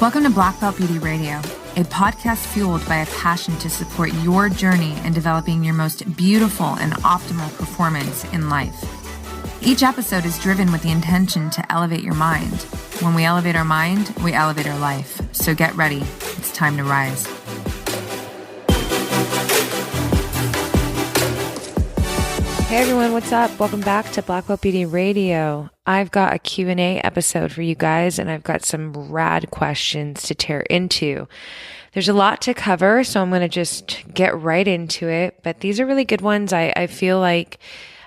Welcome to Black Belt Beauty Radio, a podcast fueled by a passion to support your journey in developing your most beautiful and optimal performance in life. Each episode is driven with the intention to elevate your mind. When we elevate our mind, we elevate our life. So get ready. It's time to rise. Hey everyone, what's up? Welcome back to Black Belt Beauty Radio. I've got a Q&A episode for you guys, and I've got some rad questions to tear into. There's a lot to cover, so I'm going to just get right into it. But these are really good ones. I feel like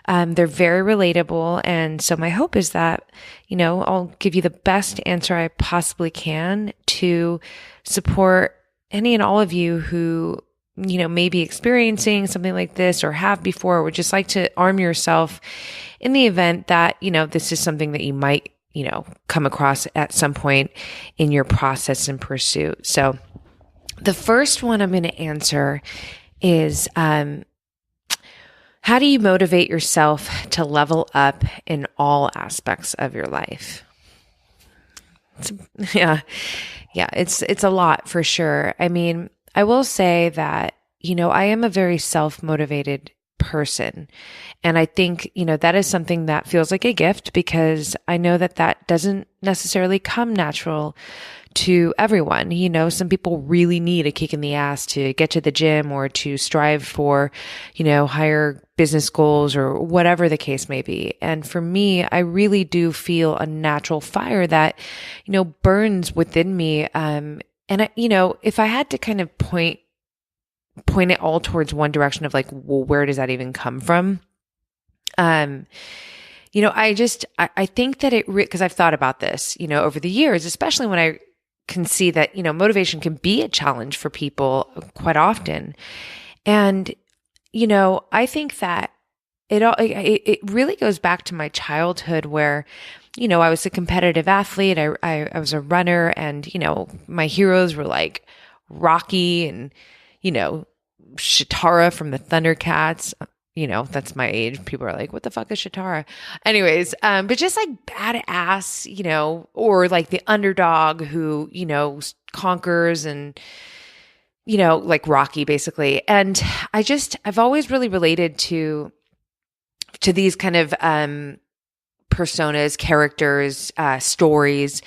they're very relatable. And so my hope is that, I'll give you the best answer I possibly can to support any and all of you who may be experiencing something like this or have before, or would just like to arm yourself in the event that, this is something that you might, come across at some point in your process and pursuit. So the first one I'm going to answer is, how do you motivate yourself to level up in all aspects of your life? It's a lot for sure. I mean, I will say that, I am a very self-motivated person. And I think, that is something that feels like a gift, because I know that doesn't necessarily come natural to everyone. Some people really need a kick in the ass to get to the gym or to strive for, higher business goals or whatever the case may be. And for me, I really do feel a natural fire that, burns within me. And if I had to kind of point it all towards one direction of like, well, where does that even come from? I think that because I've thought about this, over the years, especially when I can see that, motivation can be a challenge for people quite often. And, I think that it really goes back to my childhood where, I was a competitive athlete. I was a runner, and, my heroes were like Rocky and, Shatara from the Thundercats. That's my age. People are like, what the fuck is Shatara? Anyways, but just like badass, or like the underdog who, conquers and, like Rocky basically. And I've always really related to these kind of, personas, characters, stories.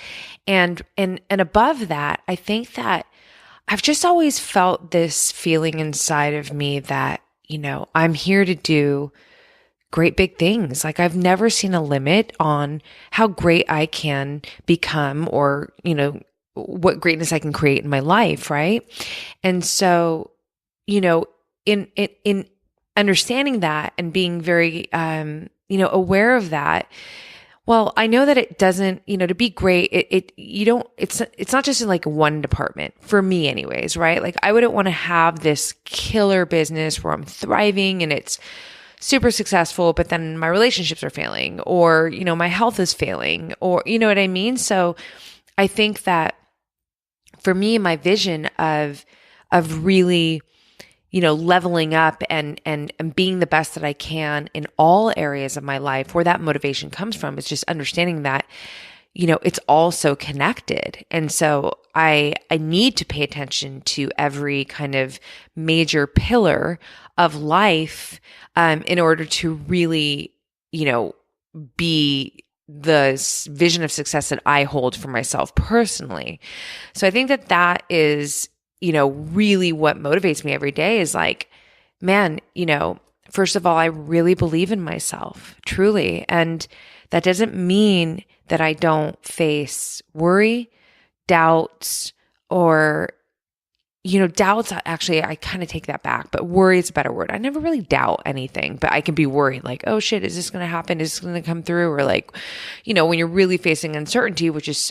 And above that, I think that I've just always felt this feeling inside of me that, I'm here to do great big things. Like I've never seen a limit on how great I can become, or, what greatness I can create in my life. Right. And so, in understanding that and being very, aware of that, well, I know that it doesn't, to be great, it's not just in like one department for me anyways, right? Like I wouldn't want to have this killer business where I'm thriving and it's super successful, but then my relationships are failing, or, my health is failing, or, you know what I mean? So I think that for me, my vision of really, leveling up and being the best that I can in all areas of my life, where that motivation comes from is just understanding that, it's all so connected. And so I need to pay attention to every kind of major pillar of life, in order to really, be the vision of success that I hold for myself personally. So I think that is, really what motivates me every day is like, man, first of all, I really believe in myself, truly. And that doesn't mean that I don't face worry, doubts, or, doubts. Actually, I kind of take that back, but worry is a better word. I never really doubt anything, but I can be worried like, oh shit, is this going to happen? Is this going to come through? Or like, when you're really facing uncertainty, which is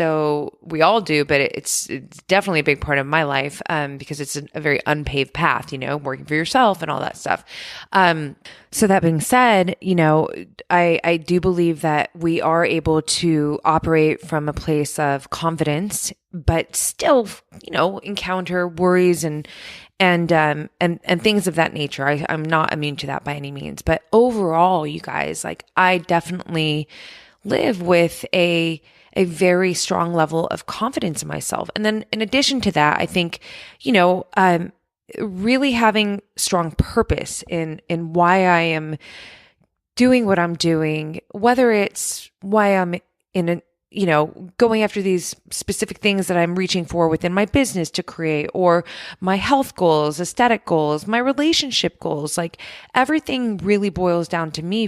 we all do, but it's definitely a big part of my life, because it's a very unpaved path, working for yourself and all that stuff. So that being said, I do believe that we are able to operate from a place of confidence, but still, encounter worries and things of that nature. I'm not immune to that by any means, but overall, you guys, like I definitely live with a very strong level of confidence in myself. And then in addition to that, I think, really having strong purpose in why I am doing what I'm doing, whether it's why I'm in a, going after these specific things that I'm reaching for within my business to create, or my health goals, aesthetic goals, my relationship goals. Like everything really boils down to me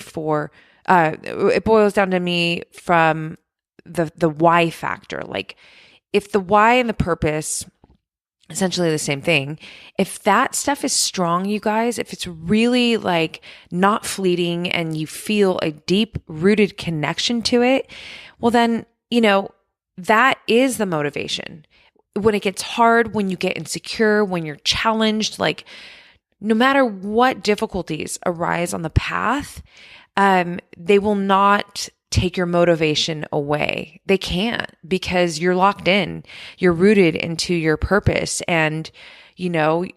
it boils down to me from the why factor. Like if the why and the purpose, essentially the same thing, if that stuff is strong, you guys, if it's really like not fleeting and you feel a deep rooted connection to it, well then, that is the motivation. When it gets hard, when you get insecure, when you're challenged, like no matter what difficulties arise on the path, they will not take your motivation away. They can't, because you're locked in, you're rooted into your purpose. And, you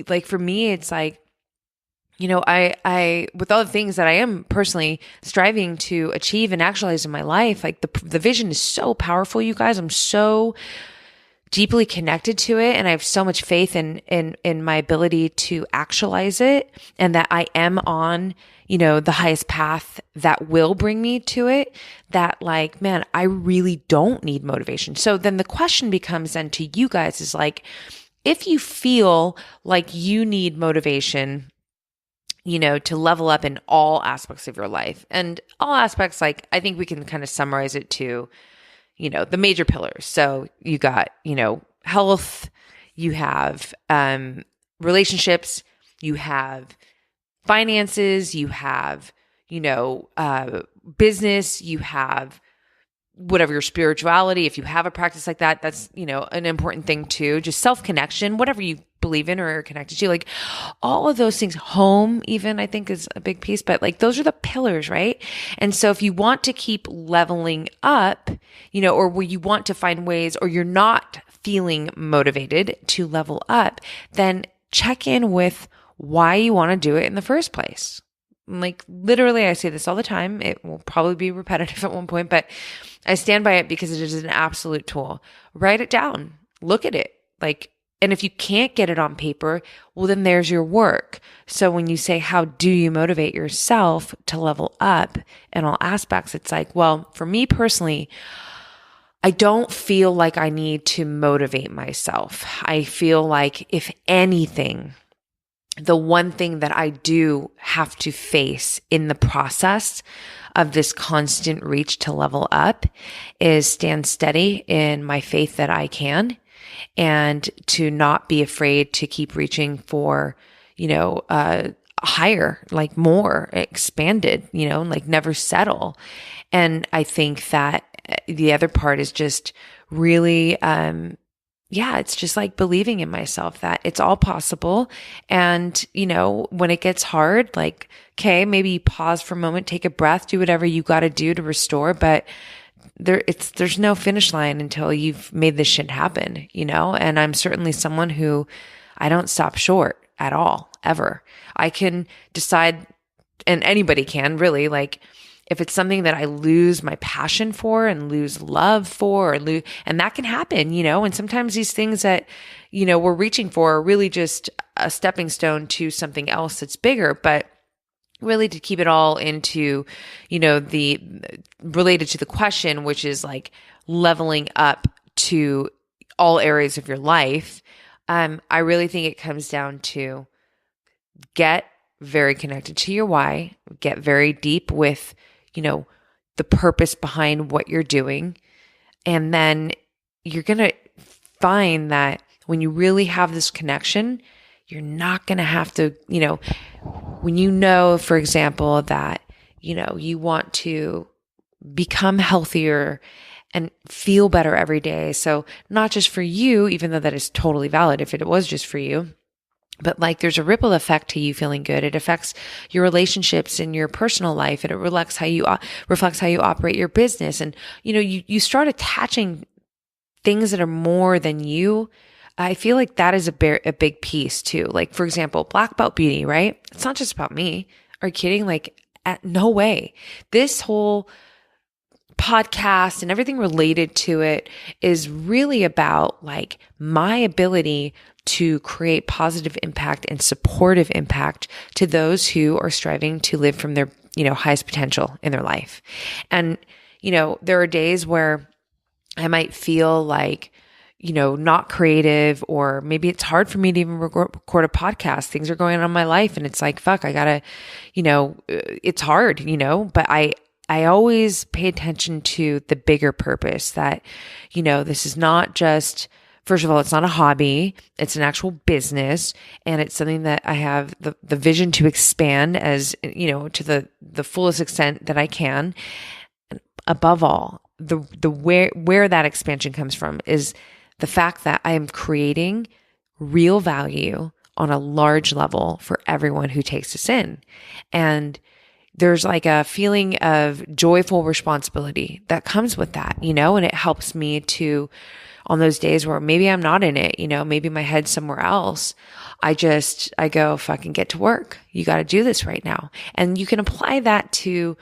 like for me, it's like, I, with all the things that I am personally striving to achieve and actualize in my life, like the vision is so powerful, you guys. I'm so deeply connected to it. And I have so much faith in my ability to actualize it, and that I am on, the highest path that will bring me to it, that like, man, I really don't need motivation. So then the question becomes then to you guys is like, if you feel like you need motivation, to level up in all aspects of your life, and all aspects, like I think we can kind of summarize it to, the major pillars. So you got, health, you have relationships, you have finances, you have, business, you have whatever your spirituality. If you have a practice like that, that's, an important thing too. Just self-connection, whatever you believe in or are connected to, like all of those things. Home even, I think, is a big piece, but like those are the pillars, right? And so if you want to keep leveling up, or where you want to find ways, or you're not feeling motivated to level up, then check in with why you want to do it in the first place. Like literally, I say this all the time. It will probably be repetitive at one point, but I stand by it because it is an absolute tool. Write it down, look at it. Like, and if you can't get it on paper, well, then there's your work. So when you say, how do you motivate yourself to level up in all aspects? It's like, well, for me personally, I don't feel like I need to motivate myself. I feel like, if anything, the one thing that I do have to face in the process of this constant reach to level up is stand steady in my faith that I can, and to not be afraid to keep reaching for, higher, like more expanded, like never settle. And I think that the other part is just really, it's just like believing in myself that it's all possible. And, when it gets hard, like, okay, maybe you pause for a moment, take a breath, do whatever you got to do to restore. But there's no finish line until you've made this shit happen, and I'm certainly someone who I don't stop short at all, ever. I can decide, and anybody can really, like, if it's something that I lose my passion for and lose love for, and that can happen, and sometimes these things that, we're reaching for are really just a stepping stone to something else that's bigger. But really, to keep it all into, the related to the question, which is like leveling up to all areas of your life. I really think it comes down to get very connected to your why, get very deep with, the purpose behind what you're doing. And then you're going to find that when you really have this connection, you're not going to have to, when for example, that, you want to become healthier and feel better every day. So not just for you, even though that is totally valid if it was just for you, but like there's a ripple effect to you feeling good. It affects your relationships in your personal life, and it reflects how you operate your business. And, you start attaching things that are more than you. I feel like that is a big piece too. Like, for example, Black Belt Beauty, right? It's not just about me. Are you kidding? Like, no way. This whole podcast and everything related to it is really about like my ability to create positive impact and supportive impact to those who are striving to live from their, highest potential in their life. And, there are days where I might feel like, not creative, or maybe it's hard for me to even record a podcast. Things are going on in my life and it's like, fuck, I gotta, it's hard, but I always pay attention to the bigger purpose that, this is not just, first of all, it's not a hobby, it's an actual business, and it's something that I have the vision to expand as, to the fullest extent that I can. And above all, the where that expansion comes from is the fact that I am creating real value on a large level for everyone who takes us in. And there's like a feeling of joyful responsibility that comes with that, and it helps me to, on those days where maybe I'm not in it, maybe my head's somewhere else, I go fucking get to work. You got to do this right now. And you can apply that to,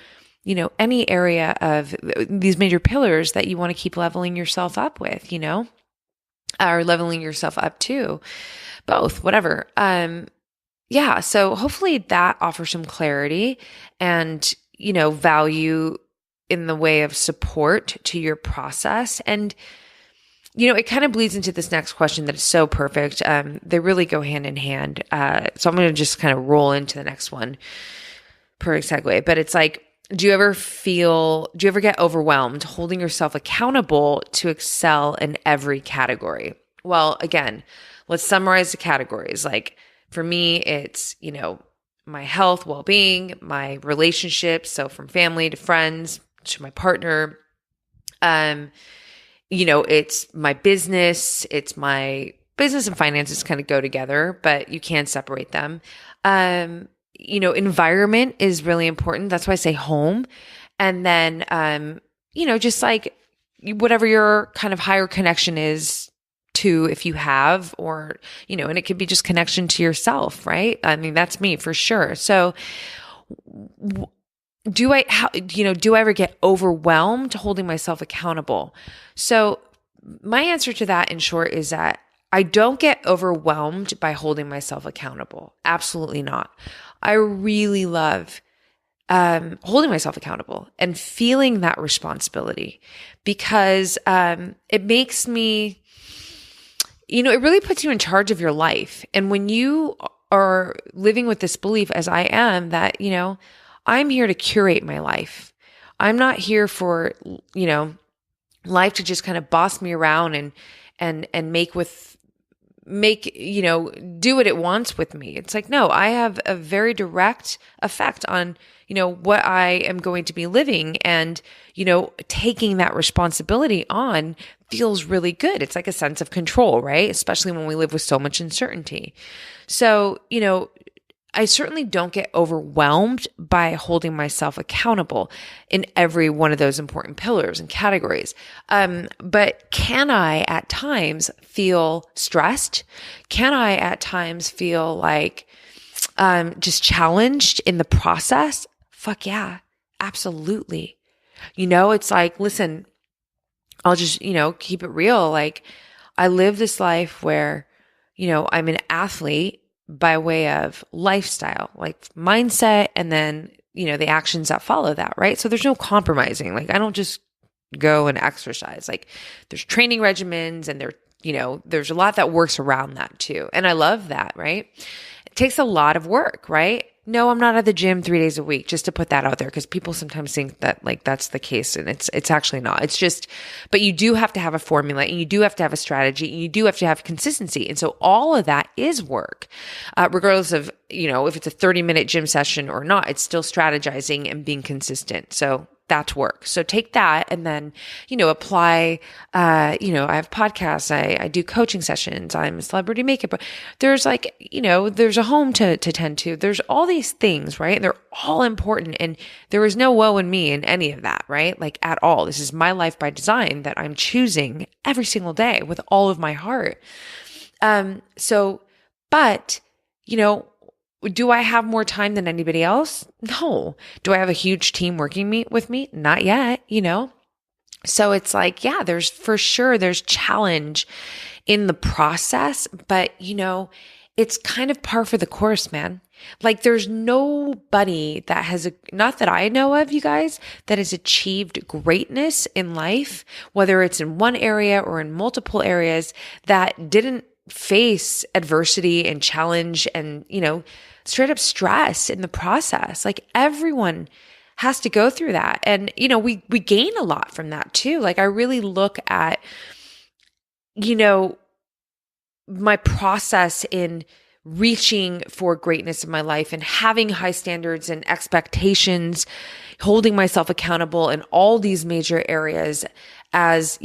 any area of these major pillars that you want to keep leveling yourself up with, or leveling yourself up to, both, whatever. Yeah. So hopefully that offers some clarity and, value in the way of support to your process. And, it kind of bleeds into this next question that is so perfect. They really go hand in hand. So I'm going to just kind of roll into the next one. Perfect segue. But it's like, do you ever get overwhelmed holding yourself accountable to excel in every category? Well, again, let's summarize the categories. Like for me, it's, my health, well-being, my relationships. So from family to friends to my partner, it's my business, and finances kind of go together, but you can separate them. Environment is really important. That's why I say home. And then, just like whatever your kind of higher connection is to, if you have, or, and it could be just connection to yourself, right? I mean, that's me for sure. So do I ever get overwhelmed holding myself accountable? So my answer to that in short is that I don't get overwhelmed by holding myself accountable. Absolutely not. I really love holding myself accountable and feeling that responsibility because it makes me, it really puts you in charge of your life. And when you are living with this belief, as I am, that, I'm here to curate my life. I'm not here for, life to just kind of boss me around and do what it wants with me. It's like, no, I have a very direct effect on, what I am going to be living, and, taking that responsibility on feels really good. It's like a sense of control, right? Especially when we live with so much uncertainty. So, I certainly don't get overwhelmed by holding myself accountable in every one of those important pillars and categories. But can I at times feel stressed? Can I at times feel like just challenged in the process? Fuck yeah, absolutely. It's like, listen, I'll just, keep it real. Like I live this life where, I'm an athlete by way of lifestyle, like mindset, and then, the actions that follow that, right? So there's no compromising. Like I don't just go and exercise. Like there's training regimens and there's a lot that works around that too. And I love that, right? It takes a lot of work, right? No, I'm not at the gym 3 days a week, just to put that out there, because people sometimes think that like that's the case, and it's actually not. It's just, but you do have to have a formula, and you do have to have a strategy, and you do have to have consistency. And so all of that is work, regardless of, if it's a 30-minute gym session or not, it's still strategizing and being consistent. So that's work. So take that and then, apply, I have podcasts, I do coaching sessions, I'm a celebrity makeup. There's like, there's a home to tend to. There's all these things, right? And they're all important. And there is no woe in me in any of that, right? Like at all. This is my life by design that I'm choosing every single day with all of my heart. But, do I have more time than anybody else? No. Do I have a huge team working with me? Not yet, So it's like, yeah, there's for sure, there's challenge in the process, but it's kind of par for the course, man. Like there's nobody that has, not that I know of, you guys, that has achieved greatness in life, whether it's in one area or in multiple areas, that didn't face adversity and challenge and, straight up stress in the process. Like everyone has to go through that. And, we gain a lot from that too. Like I really look at, my process in reaching for greatness in my life and having high standards and expectations, holding myself accountable in all these major areas as,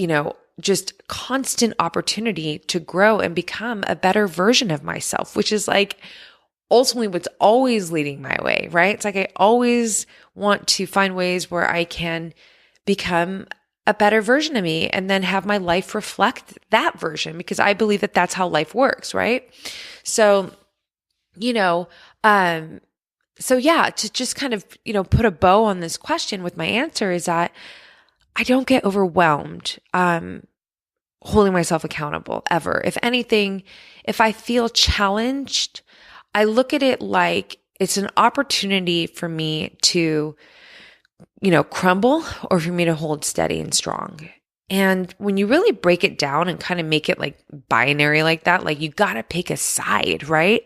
just constant opportunity to grow and become a better version of myself, which is like ultimately what's always leading my way, right? It's like I always want to find ways where I can become a better version of me and then have my life reflect that version, because I believe that that's how life works, right? So, so yeah, to just kind of, put a bow on this question with my answer is that I don't get overwhelmed, holding myself accountable ever. If anything, if I feel challenged, I look at it like it's an opportunity for me to, crumble or for me to hold steady and strong. And when you really break it down and kind of make it like binary like that, like you got to pick a side, right?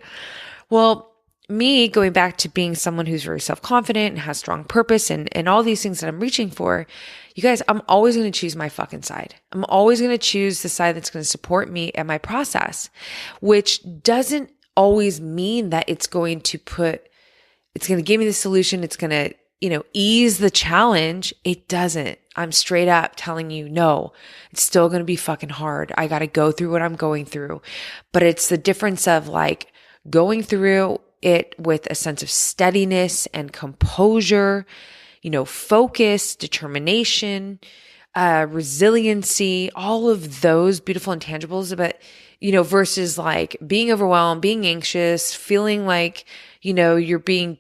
Well, me going back to being someone who's very self-confident and has strong purpose and all these things that I'm reaching for, you guys, I'm always going to choose my fucking side. I'm always going to choose the side that's going to support me and my process, which doesn't always mean that it's going to give me the solution. It's going to, ease the challenge. It doesn't. I'm straight up telling you, no, it's still going to be fucking hard. I got to go through what I'm going through. But it's the difference of like going through it with a sense of steadiness and composure, focus, determination, resiliency, all of those beautiful intangibles, but, versus like being overwhelmed, being anxious, feeling like, you're being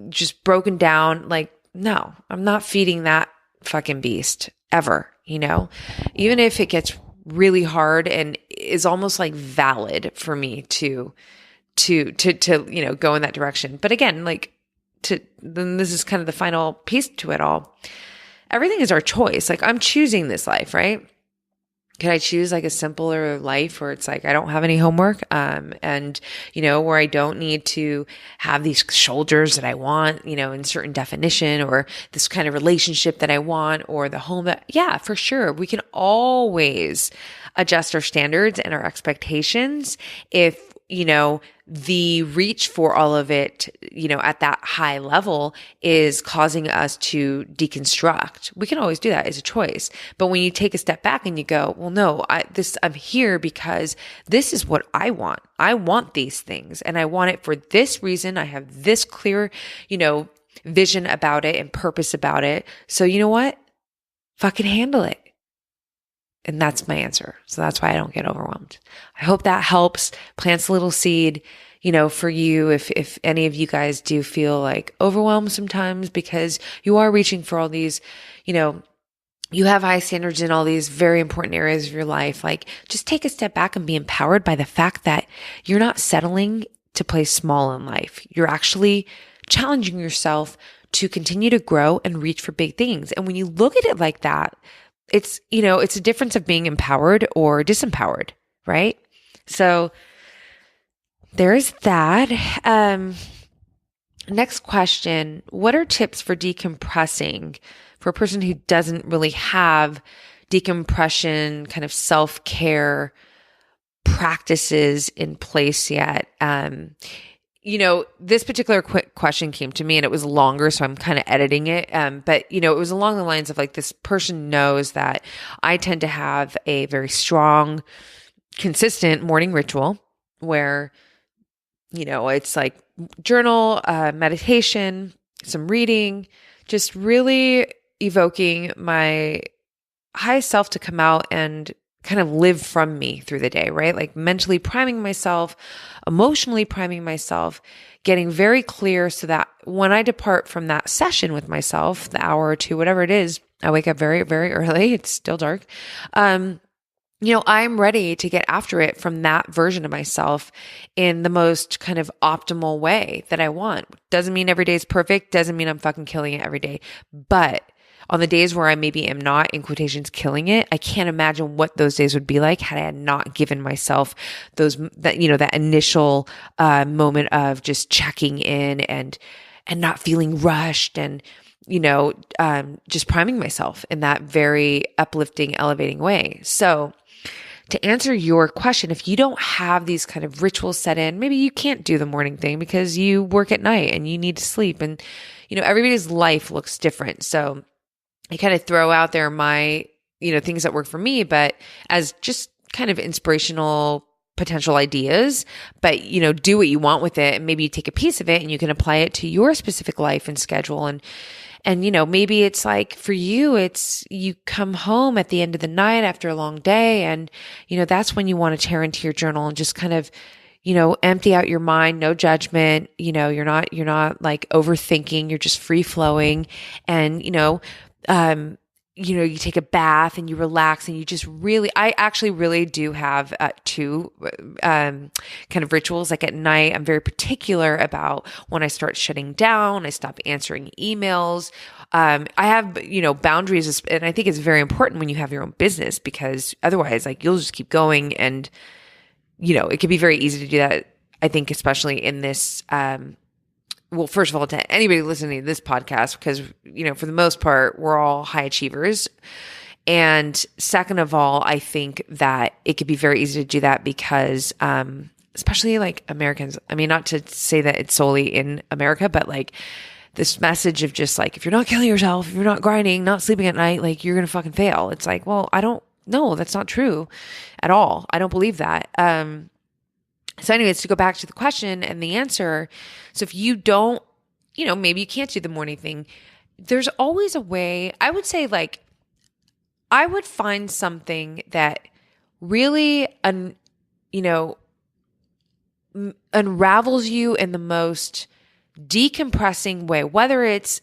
just broken down. Like, no, I'm not feeding that fucking beast ever, even if it gets really hard and is almost like valid for me to go in that direction. But again, then this is kind of the final piece to it all. Everything is our choice. Like I'm choosing this life, right? Could I choose like a simpler life where it's like I don't have any homework, and where I don't need to have these shoulders that I want, in certain definition, or this kind of relationship that I want, or the home that, yeah, for sure. We can always adjust our standards and our expectations if, the reach for all of it, at that high level is causing us to deconstruct. We can always do that as a choice. But when you take a step back and you go, well, no, I'm here because this is what I want. I want these things and I want it for this reason. I have this clear, vision about it and purpose about it. So you know what? Fucking handle it. And that's my answer. So that's why I don't get overwhelmed. I hope that helps, plants a little seed, for you. If any of you guys do feel like overwhelmed sometimes because you are reaching for all these, you have high standards in all these very important areas of your life, like just take a step back and be empowered by the fact that you're not settling to play small in life. You're actually challenging yourself to continue to grow and reach for big things. And when you look at it like that, it's a difference of being empowered or disempowered, right? So there's that. Next question. What are tips for decompressing for a person who doesn't really have decompression kind of self-care practices in place yet? This particular quick question came to me and it was longer, so I'm kind of editing it. But it was along the lines of like, this person knows that I tend to have a very strong, consistent morning ritual where, it's like journal, meditation, some reading, just really evoking my high self to come out and kind of live from me through the day, right? Like mentally priming myself, emotionally priming myself, getting very clear so that when I depart from that session with myself, the hour or two, whatever it is, I wake up very, very early. It's still dark. I'm ready to get after it from that version of myself in the most kind of optimal way that I want. Doesn't mean every day is perfect. Doesn't mean I'm fucking killing it every day. But on the days where I maybe am not, in quotations, killing it, I can't imagine what those days would be like had I not given myself that initial moment of just checking in and not feeling rushed and, just priming myself in that very uplifting, elevating way. So to answer your question, if you don't have these kind of rituals set in, maybe you can't do the morning thing because you work at night and you need to sleep. And, everybody's life looks different. So I kind of throw out there my, things that work for me, but as just kind of inspirational potential ideas, but, do what you want with it. And maybe you take a piece of it and you can apply it to your specific life and schedule. And maybe it's like for you, it's you come home at the end of the night after a long day. And, that's when you want to tear into your journal and just kind of, empty out your mind, no judgment. You're not like overthinking, you're just free flowing. And, you take a bath and you relax and you just I actually really do have two kind of rituals. Like at night, I'm very particular about when I start shutting down, I stop answering emails. I have, boundaries, and I think it's very important when you have your own business because otherwise like you'll just keep going and, it can be very easy to do that. I think especially in this, well, first of all, to anybody listening to this podcast, because, for the most part, we're all high achievers. And second of all, I think that it could be very easy to do that because, especially like Americans, I mean, not to say that it's solely in America, but like this message of just like, if you're not killing yourself, if you're not grinding, not sleeping at night, like you're going to fucking fail. It's like, well, no, that's not true at all. I don't believe that. So anyways, to go back to the question and the answer. So if you don't, maybe you can't do the morning thing, there's always a way. I would say like, I would find something that really, unravels you in the most decompressing way, whether it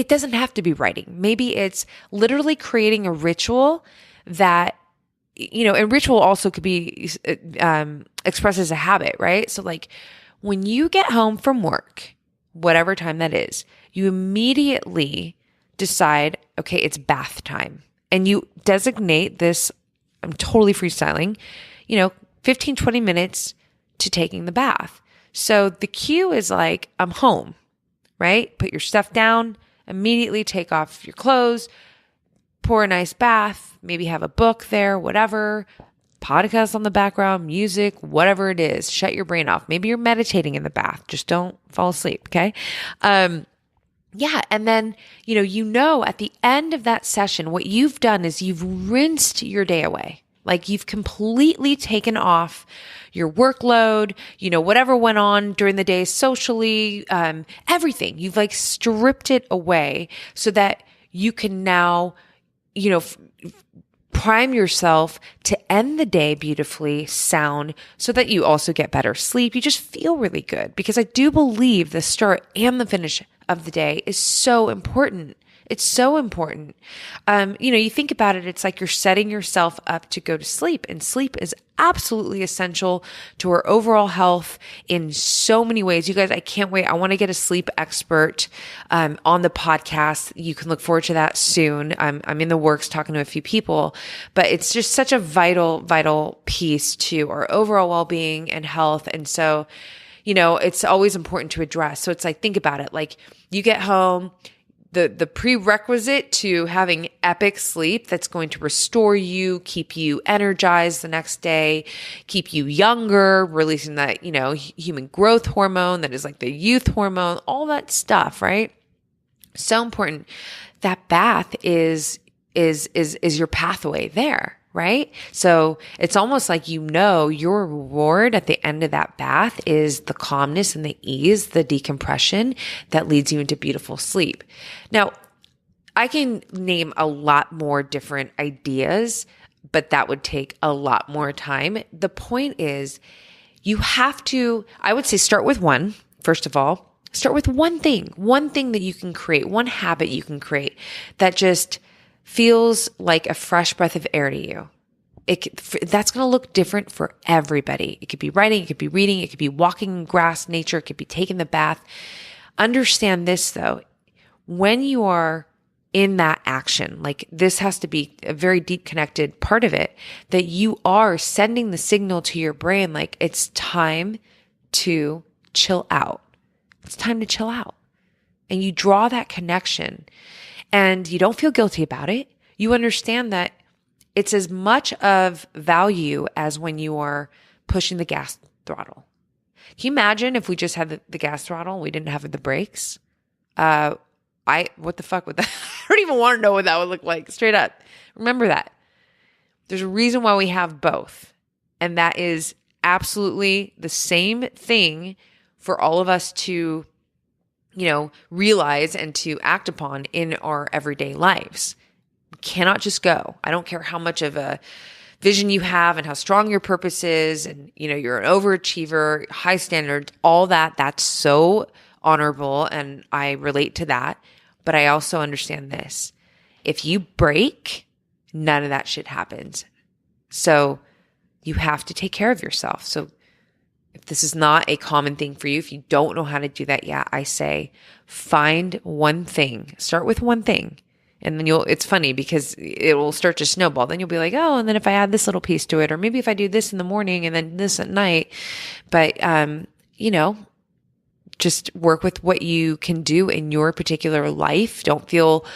doesn't have to be writing. Maybe it's literally creating a ritual that, and ritual also could be expressed as a habit, right? So like when you get home from work, whatever time that is, you immediately decide, okay, it's bath time. And you designate this, I'm totally freestyling, 15, 20 minutes to taking the bath. So the cue is like, I'm home, right? Put your stuff down, immediately take off your clothes, pour a nice bath, maybe have a book there, whatever, podcast on the background, music, whatever it is, shut your brain off. Maybe you're meditating in the bath. Just don't fall asleep. Okay. Yeah. And then, at the end of that session, what you've done is you've rinsed your day away. Like you've completely taken off your workload, whatever went on during the day socially, everything. You've like stripped it away so that you can now, prime yourself to end the day beautifully, sound, so that you also get better sleep. You just feel really good because I do believe the start and the finish of the day is so important. It's so important. You think about it, it's like you're setting yourself up to go to sleep, and sleep is absolutely essential to our overall health in so many ways. You guys, I can't wait. I want to get a sleep expert on the podcast. You can look forward to that soon. I'm in the works talking to a few people, but it's just such a vital piece to our overall well-being and health. And so, it's always important to address. So it's like, think about it. Like you get home, the prerequisite to having epic sleep that's going to restore you, keep you energized the next day, keep you younger, releasing that, human growth hormone that is like the youth hormone, all that stuff, right? So important. That bath is your pathway there, right? So it's almost like, your reward at the end of that bath is the calmness and the ease, the decompression that leads you into beautiful sleep. Now, I can name a lot more different ideas, but that would take a lot more time. The point is, you have to, I would say, start with one, first of all. Start with one thing that you can create, one habit you can create that just feels like a fresh breath of air to you. That's going to look different for everybody. It could be writing, it could be reading, it could be walking in grass, nature, it could be taking the bath. Understand this though, when you are in that action, like this has to be a very deep connected part of it, that you are sending the signal to your brain, like it's time to chill out. It's time to chill out. And you draw that connection and you don't feel guilty about it. You understand that it's as much of value as when you are pushing the gas throttle. Can you imagine if we just had the gas throttle and we didn't have the brakes? What the fuck would that? I don't even want to know what that would look like. Straight up. Remember that. There's a reason why we have both. And that is absolutely the same thing for all of us to, realize and to act upon in our everyday lives. You cannot just go. I don't care how much of a vision you have and how strong your purpose is. And, you're an overachiever, high standards, all that. That's so honorable. And I relate to that. But I also understand this. If you break, none of that shit happens. So you have to take care of yourself. So if this is not a common thing for you, if you don't know how to do that yet, I say find one thing. Start with one thing. And then it's funny because it will start to snowball. Then you'll be like, oh, and then if I add this little piece to it, or maybe if I do this in the morning and then this at night. But, just work with what you can do in your particular life. Don't feel,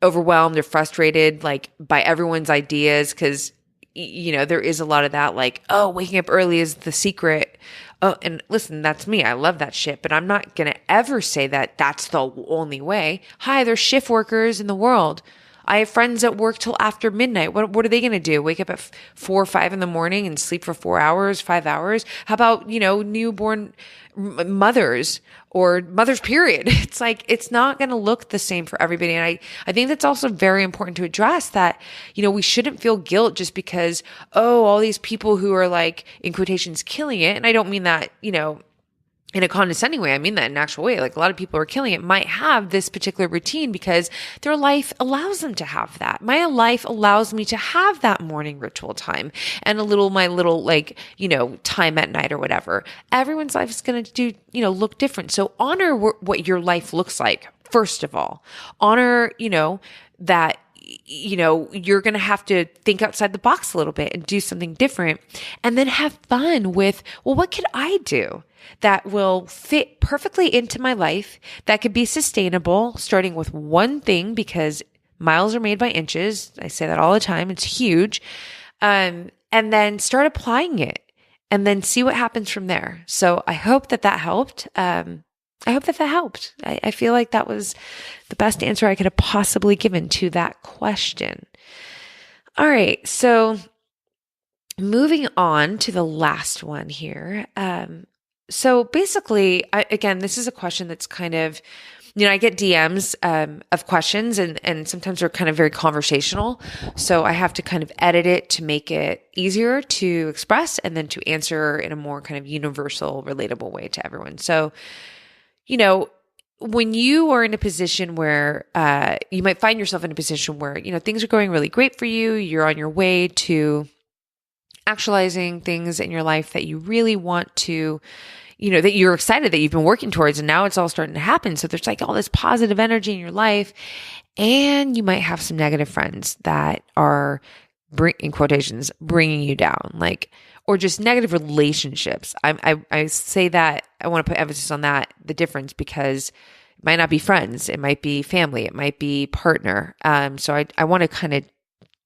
overwhelmed or frustrated like by everyone's ideas. Cause there is a lot of that, like, oh, waking up early is the secret. Oh, and listen, that's me. I love that shit, but I'm not going to ever say that that's the only way. Hi, there's shift workers in the world. I have friends that work till after midnight. What are they going to do? Wake up at 4 or 5 in the morning and sleep for 4 hours, 5 hours? How about, newborn mothers or mothers period? It's like, it's not going to look the same for everybody. And I think that's also very important to address that, we shouldn't feel guilt just because, all these people who are like, in quotations, killing it. And I don't mean that, in a condescending way. I mean that in an actual way. Like a lot of people who are killing it might have this particular routine because their life allows them to have that. My life allows me to have that morning ritual time and my little time at night or whatever. Everyone's life is going to do, look different. So honor what your life looks like. First of all, honor, that you're going to have to think outside the box a little bit and do something different, and then have fun with, well, what could I do that will fit perfectly into my life, that could be sustainable, starting with one thing, because miles are made by inches. I say that all the time. It's huge. And then start applying it and then see what happens from there. So I hope that helped. I feel like that was the best answer I could have possibly given to that question. All right. So moving on to the last one here. So basically, again, this is a question that's kind of, I get DMs of questions and sometimes they're kind of very conversational. So I have to kind of edit it to make it easier to express and then to answer in a more kind of universal, relatable way to everyone. So, when you are in a position where you might find yourself in a position where, things are going really great for you, you're on your way to actualizing things in your life that you really want to, that you're excited that you've been working towards, and now it's all starting to happen. So there's like all this positive energy in your life, and you might have some negative friends that are, in quotations, bringing you down, or just negative relationships. I say that, I want to put emphasis on that, the difference, because it might not be friends, it might be family, it might be partner. So I want to kind of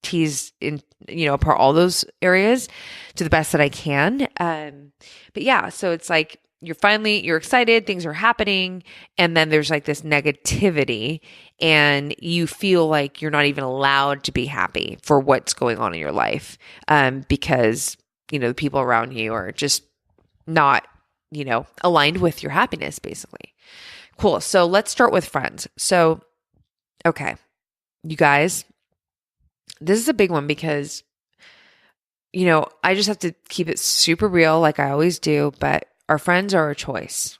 tease in, apart all those areas to the best that I can. But yeah, so it's like, you're excited, things are happening, and then there's like this negativity, and you feel like you're not even allowed to be happy for what's going on in your life, because, the people around you are just not, aligned with your happiness, basically. Cool. So let's start with friends. So, okay, you guys, This is a big one because, I just have to keep it super real like I always do, but our friends are a choice.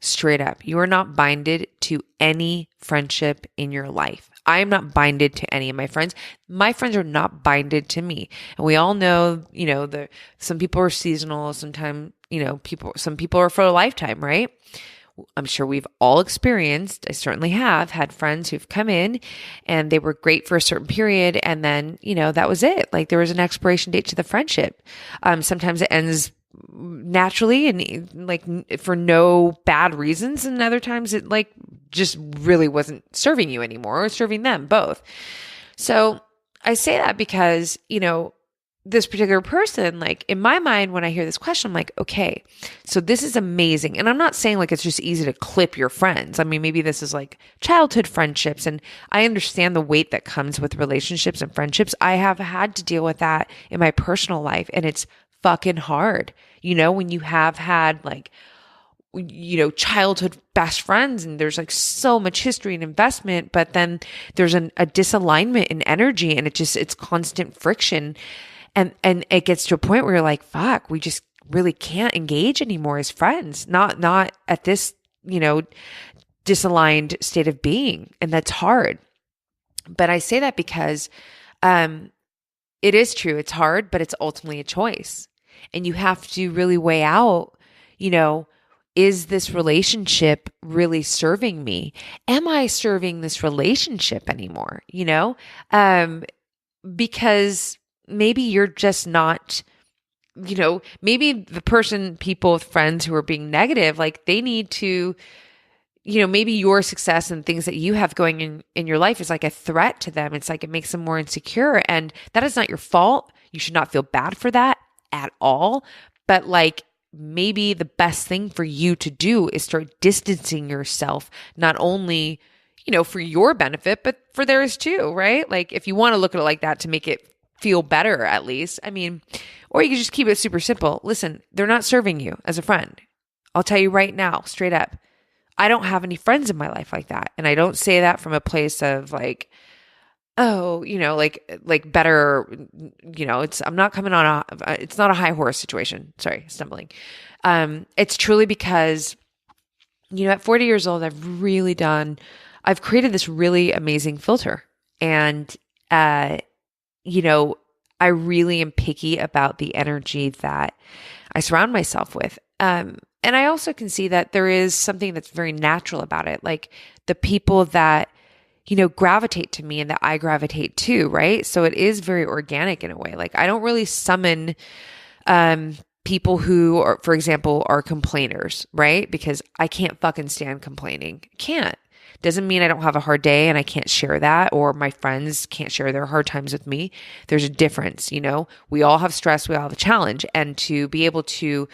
Straight up. You are not binded to any friendship in your life. I am not binded to any of my friends. My friends are not binded to me. And we all know, some people are seasonal. Sometimes, some people are for a lifetime, right? I'm sure we've all experienced, I certainly have, had friends who've come in and they were great for a certain period. And then, that was it. Like there was an expiration date to the friendship. Sometimes it ends naturally and like for no bad reasons. And other times it like just really wasn't serving you anymore or serving them both. So I say that because, this particular person, like in my mind, when I hear this question, I'm like, okay, so this is amazing. And I'm not saying like it's just easy to clip your friends. I mean, maybe this is like childhood friendships. And I understand the weight that comes with relationships and friendships. I have had to deal with that in my personal life. And it's fucking hard, when you have had like, childhood best friends and there's like so much history and investment, but then there's a disalignment in energy and it's constant friction. And it gets to a point where you're like, fuck, we just really can't engage anymore as friends, not at this, disaligned state of being. And that's hard. But I say that because it is true. It's hard, but it's ultimately a choice. And you have to really weigh out, is this relationship really serving me? Am I serving this relationship anymore? Because maybe you're just not, maybe the people with friends who are being negative, like they need to, maybe your success and things that you have going in your life is like a threat to them. It's like it makes them more insecure. And that is not your fault. You should not feel bad for that at all. But like, maybe the best thing for you to do is start distancing yourself, not only, for your benefit, but for theirs too, right? Like if you want to look at it like that to make it feel better, at least. I mean, or you can just keep it super simple. Listen, they're not serving you as a friend. I'll tell you right now, straight up. I don't have any friends in my life like that. And I don't say that from a place of like, oh, like better, I'm not coming on it's not a high horse situation. Sorry, stumbling. It's truly because, at 40 years old, I've created this really amazing filter. And, I really am picky about the energy that I surround myself with. And I also can see that there is something that's very natural about it. Like the people that, gravitate to me and that I gravitate to, right? So it is very organic in a way. Like I don't really summon people who are, for example, are complainers, right? Because I can't fucking stand complaining. Can't. Doesn't mean I don't have a hard day and I can't share that, or my friends can't share their hard times with me. There's a difference, we all have stress, we all have a challenge, and to be able to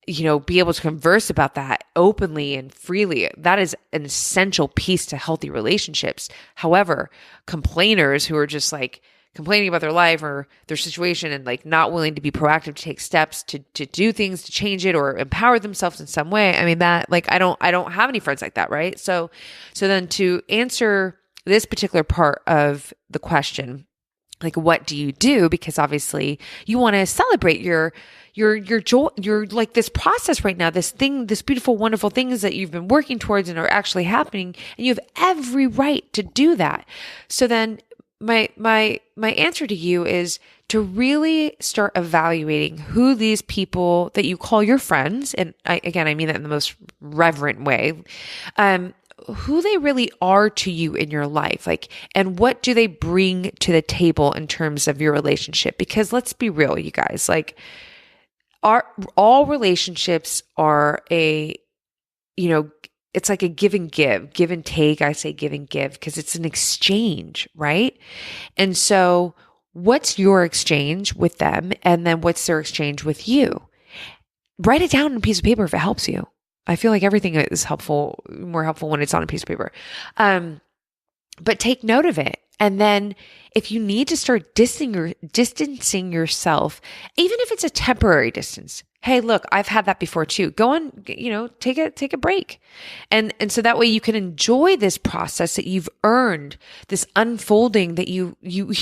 converse about that openly and freely, that is an essential piece to healthy relationships. However, complainers who are just like complaining about their life or their situation and like not willing to be proactive to take steps to do things to change it or empower themselves in some way. I mean that like I don't have any friends like that, right? So then to answer this particular part of the question, like what do you do? Because obviously you want to celebrate your joy, your like this process right now, this beautiful, wonderful things that you've been working towards and are actually happening, and you have every right to do that. So then my answer to you is to really start evaluating who these people that you call your friends, and I mean that in the most reverent way, who they really are to you in your life, like, and what do they bring to the table in terms of your relationship? Because let's be real, you guys, like all relationships are it's like a give and take. I say give and give because it's an exchange, right? And so what's your exchange with them? And then what's their exchange with you? Write it down on a piece of paper if it helps you. I feel like everything is more helpful when it's on a piece of paper. but take note of it. And then if you need to start distancing yourself, even if it's a temporary distance, hey, look, I've had that before too. Go on, take a break. And so that way you can enjoy this process that you've earned, this unfolding that you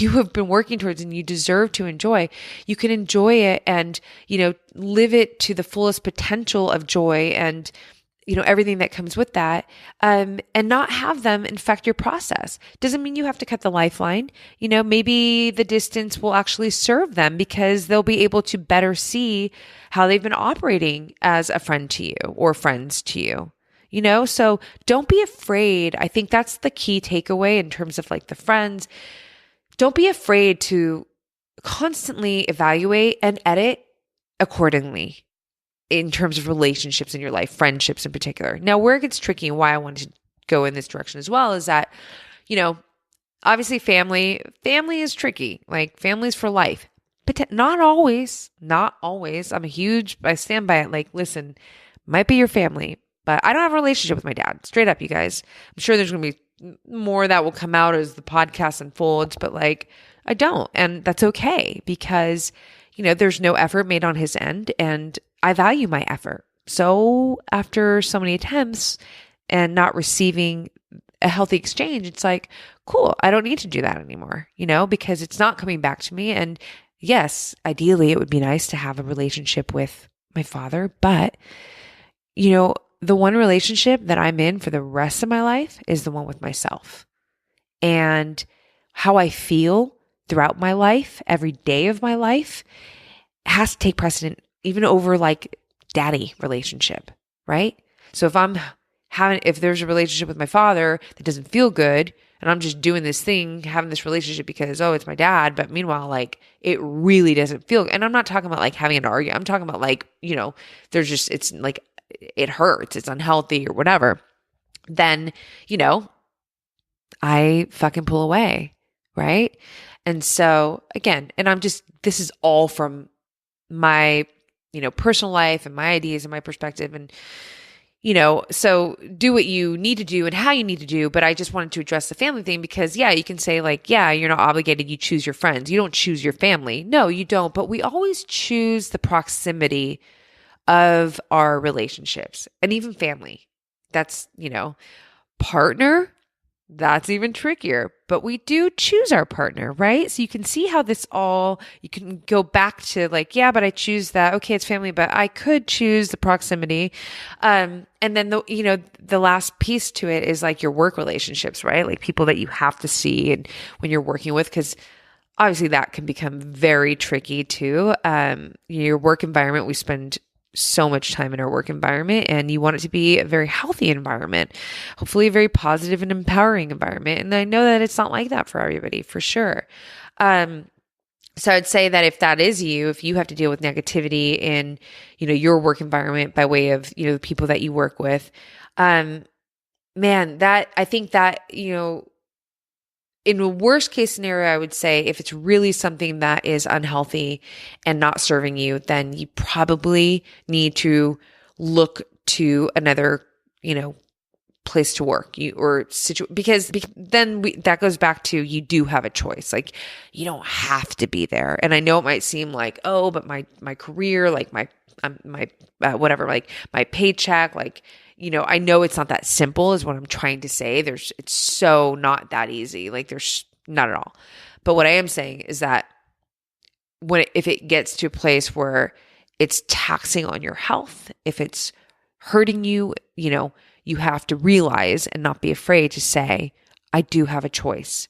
have been working towards and you deserve to enjoy. You can enjoy it and, live it to the fullest potential of joy and everything that comes with that, and not have them infect your process. Doesn't mean you have to cut the lifeline. Maybe the distance will actually serve them because they'll be able to better see how they've been operating as a friend to you or friends to you. So don't be afraid. I think that's the key takeaway in terms of like the friends. Don't be afraid to constantly evaluate and edit accordingly in terms of relationships in your life, friendships in particular. Now, where it gets tricky and why I wanted to go in this direction as well is that, obviously family is tricky. Like family's for life, but not always. I stand by it. Like, listen, might be your family, but I don't have a relationship with my dad. Straight up, you guys. I'm sure there's going to be more that will come out as the podcast unfolds, but like, I don't. And that's okay because, there's no effort made on his end and I value my effort. So after so many attempts and not receiving a healthy exchange, it's like, cool, I don't need to do that anymore, because it's not coming back to me. And yes, ideally it would be nice to have a relationship with my father, but the one relationship that I'm in for the rest of my life is the one with myself. And how I feel throughout my life, every day of my life, has to take precedent even over like daddy relationship, right? So if there's a relationship with my father that doesn't feel good and I'm just doing this thing, having this relationship because, it's my dad, but meanwhile, like it really doesn't feel good. And I'm not talking about like having an argument. I'm talking about like, it's like, it hurts, it's unhealthy or whatever. Then, I fucking pull away, right? And so again, this is all from my, personal life and my ideas and my perspective. And, so do what you need to do and how you need to do. But I just wanted to address the family thing because, you can say like, you're not obligated. You choose your friends. You don't choose your family. No, you don't. But we always choose the proximity of our relationships and even family. That's, partner. That's even trickier, but we do choose our partner, right? So you can see how you can go back to like, but I choose that. Okay, it's family, but I could choose the proximity. And then the last piece to it is like your work relationships, right? Like people that you have to see and when you're working with, because obviously that can become very tricky too. Your work environment, we spend so much time in our work environment and you want it to be a very healthy environment, hopefully a very positive and empowering environment. And I know that it's not like that for everybody, for sure. So I'd say that if that is you, if you have to deal with negativity in, your work environment by way of, the people that you work with, I think that, in a worst case scenario, I would say if it's really something that is unhealthy and not serving you, then you probably need to look to another, place to work because then that goes back to, you do have a choice. Like you don't have to be there. And I know it might seem like, but my career, like my whatever, like my paycheck, like, I know it's not that simple is what I'm trying to say. It's so not that easy. Like there's not at all. But what I am saying is that if it gets to a place where it's taxing on your health, if it's hurting you, you have to realize and not be afraid to say, I do have a choice.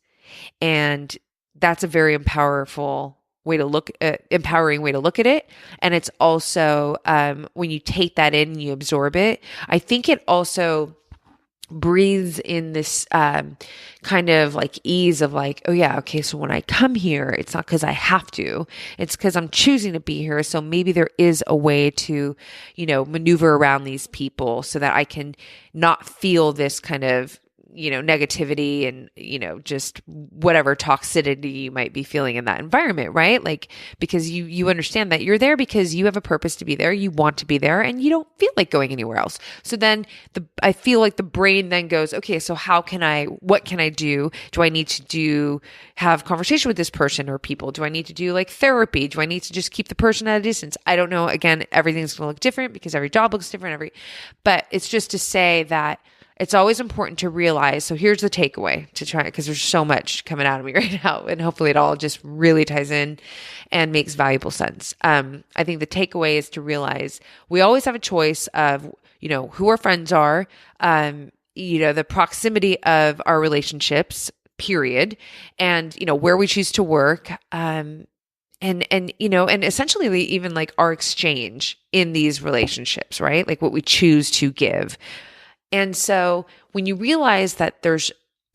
And that's a very empowering way to look at it. And it's also, when you take that in and you absorb it, I think it also breathes in this kind of like ease of like, okay, so when I come here, it's not because I have to, it's because I'm choosing to be here. So maybe there is a way to, maneuver around these people so that I can not feel this kind of negativity and, just whatever toxicity you might be feeling in that environment, right? Like, because you understand that you're there because you have a purpose to be there, you want to be there, and you don't feel like going anywhere else. So then I feel like the brain then goes, okay, so what can I do? Do I need to have conversation with this person or people? Do I need to do like therapy? Do I need to just keep the person at a distance? I don't know. Again, everything's going to look different because every job looks different, but it's just to say that it's always important to realize. So here's the takeaway to try, because there's so much coming out of me right now, and hopefully it all just really ties in and makes valuable sense. I think the takeaway is to realize we always have a choice of, who our friends are, the proximity of our relationships, period, and, where we choose to work, and essentially even like our exchange in these relationships, right? Like what we choose to give. And so when you realize that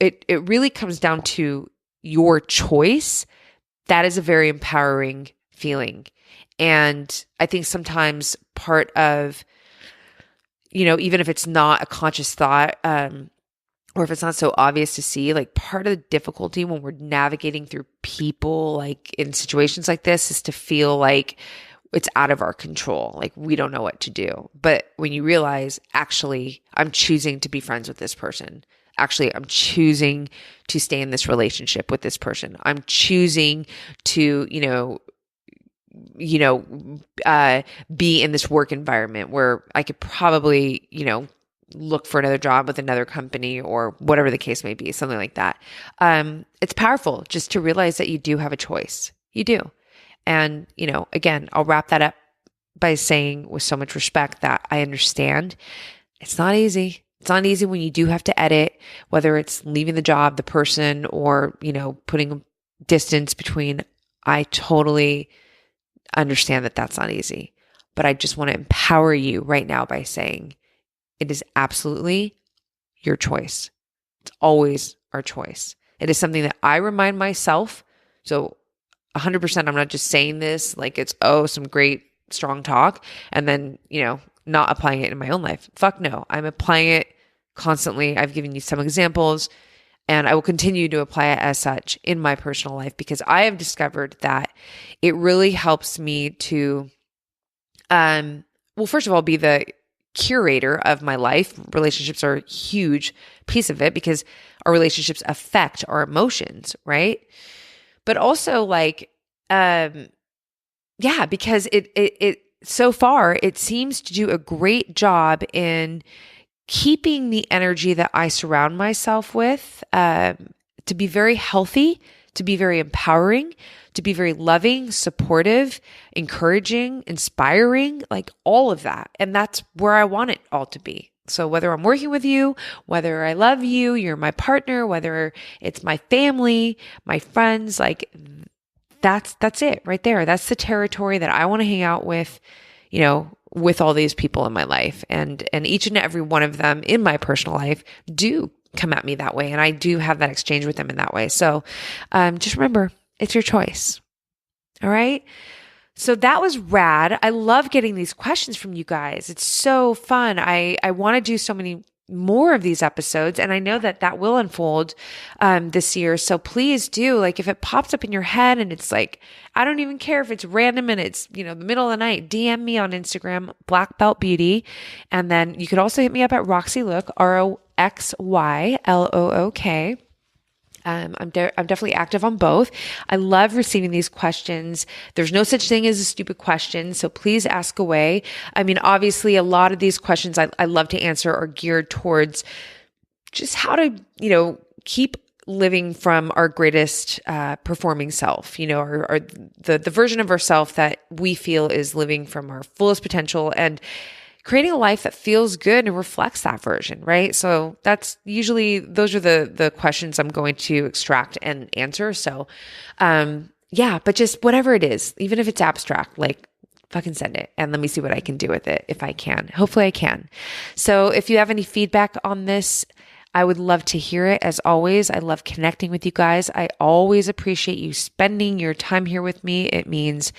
it really comes down to your choice, that is a very empowering feeling. And I think sometimes part of, even if it's not a conscious thought, or if it's not so obvious to see, like part of the difficulty when we're navigating through people, like in situations like this, is to feel like it's out of our control. Like we don't know what to do. But when you realize, actually, I'm choosing to be friends with this person. Actually, I'm choosing to stay in this relationship with this person. I'm choosing to, be in this work environment where I could probably, look for another job with another company or whatever the case may be, something like that. It's powerful just to realize that you do have a choice. You do. And, again, I'll wrap that up by saying with so much respect that I understand it's not easy. It's not easy when you do have to edit, whether it's leaving the job, the person, or, putting distance between. I totally understand that that's not easy, but I just want to empower you right now by saying it is absolutely your choice. It's always our choice. It is something that I remind myself. So 100%, I'm not just saying this like it's, some great strong talk and then, not applying it in my own life. Fuck no. I'm applying it constantly. I've given you some examples and I will continue to apply it as such in my personal life because I have discovered that it really helps me to, first of all, be the curator of my life. Relationships are a huge piece of it because our relationships affect our emotions, right? But also because it so far, it seems to do a great job in keeping the energy that I surround myself with to be very healthy, to be very empowering, to be very loving, supportive, encouraging, inspiring, like all of that. And that's where I want it all to be. So whether I'm working with you, whether I love you, you're my partner, whether it's my family, my friends, like that's it right there. That's the territory that I want to hang out with, with all these people in my life. And each and every one of them in my personal life do come at me that way. And I do have that exchange with them in that way. So just remember, it's your choice. All right. So that was rad. I love getting these questions from you guys. It's so fun. I want to do so many more of these episodes, and I know that will unfold this year. So please do, like, if it pops up in your head and it's like, I don't even care if it's random and it's, the middle of the night, DM me on Instagram, Black Belt Beauty. And then you could also hit me up at Roxy Look, RoxyLook. I'm definitely active on both. I love receiving these questions. There's no such thing as a stupid question, so please ask away. I mean, obviously, a lot of these questions I love to answer are geared towards just how to, keep living from our greatest performing self, or the version of ourself that we feel is living from our fullest potential and creating a life that feels good and reflects that version, right? So those are the questions I'm going to extract and answer. So, but just whatever it is, even if it's abstract, like fucking send it and let me see what I can do with it if I can. Hopefully I can. So if you have any feedback on this, I would love to hear it. As always, I love connecting with you guys. I always appreciate you spending your time here with me. It means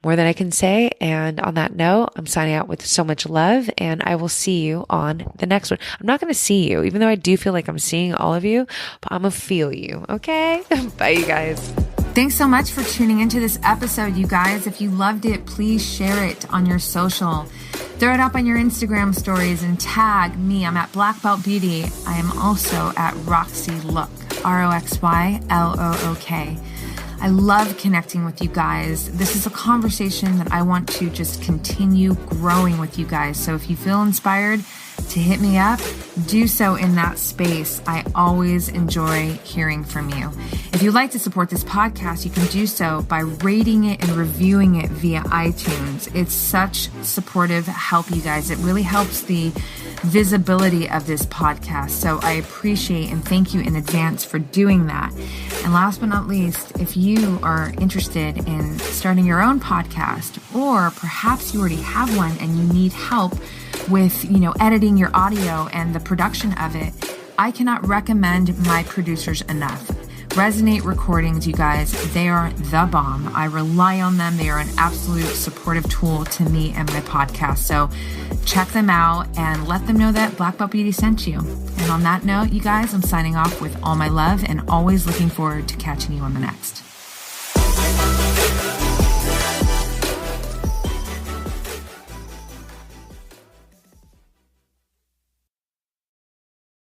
more than I can say. And on that note, I'm signing out with so much love, and I will see you on the next one. I'm not going to see you, even though I do feel like I'm seeing all of you, but I'm going to feel you. Okay? Bye, you guys. Thanks so much for tuning into this episode, you guys. If you loved it, please share it on your social. Throw it up on your Instagram stories and tag me. I'm at Black Belt Beauty. I am also at Roxy Look, RoxyLook. I love connecting with you guys. This is a conversation that I want to just continue growing with you guys. So if you feel inspired to hit me up, do so in that space. I always enjoy hearing from you. If you'd like to support this podcast, you can do so by rating it and reviewing it via iTunes. It's such supportive help, you guys. It really helps the visibility of this podcast. So I appreciate and thank you in advance for doing that. And last but not least, if you are interested in starting your own podcast, or perhaps you already have one and you need help with, editing your audio and the production of it, I cannot recommend my producers enough. Resonate Recordings, you guys, they are the bomb. I rely on them. They are an absolute supportive tool to me and my podcast. So check them out and let them know that Black Belt Beauty sent you. And on that note, you guys, I'm signing off with all my love and always looking forward to catching you on the next.